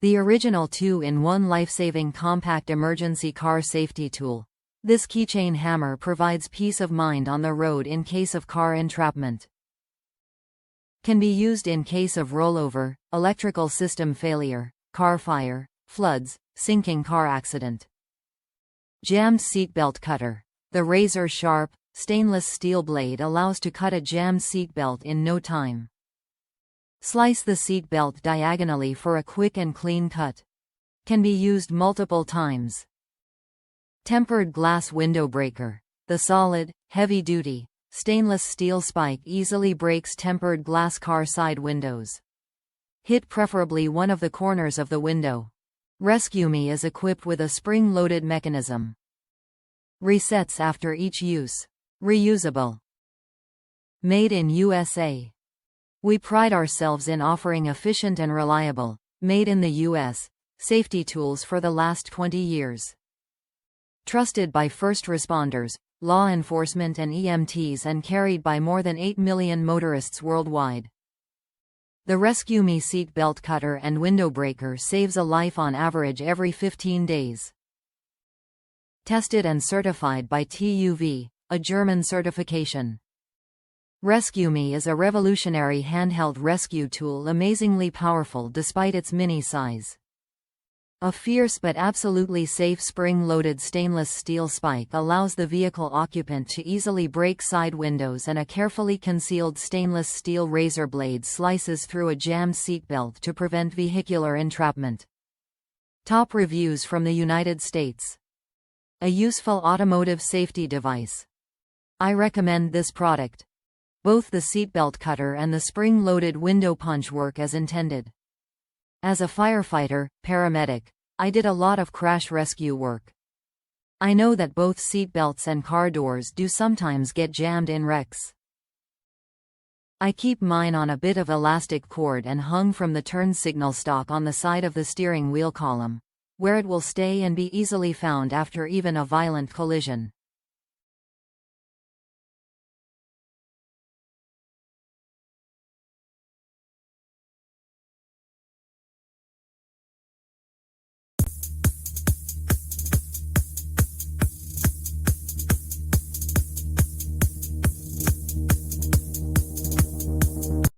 The original 2-in-1 life-saving compact emergency car safety tool. This keychain hammer provides peace of mind on the road in case of car entrapment. Can be used in case of rollover, electrical system failure, car fire, floods, sinking car accident. Jammed seatbelt cutter. The razor-sharp, stainless steel blade allows to cut a jammed seatbelt in no time. Slice the seatbelt diagonally for a quick and clean cut. Can be used multiple times. Tempered glass window breaker. The solid, heavy-duty, stainless steel spike easily breaks tempered glass car side windows. Hit preferably one of the corners of the window. Resqme is equipped with a spring-loaded mechanism. Resets after each use. Reusable. Made in USA. We pride ourselves in offering efficient and reliable, made in the US, safety tools for the last 20 years. Trusted by first responders, law enforcement and EMTs, and carried by more than 8 million motorists worldwide. The Resqme seat belt cutter and window breaker saves a life on average every 15 days. Tested and certified by TÜV, a German certification. Resqme is a revolutionary handheld rescue tool, amazingly powerful despite its mini size. A fierce but absolutely safe spring-loaded stainless steel spike allows the vehicle occupant to easily break side windows, and a carefully concealed stainless steel razor blade slices through a jammed seatbelt to prevent vehicular entrapment. Top reviews from the United States. A useful automotive safety device. I recommend this product. Both the seatbelt cutter and the spring-loaded window punch work as intended. As a firefighter, paramedic, I did a lot of crash rescue work. I know that both seatbelts and car doors do sometimes get jammed in wrecks. I keep mine on a bit of elastic cord and hung from the turn signal stalk on the side of the steering wheel column, where it will stay and be easily found after even a violent collision.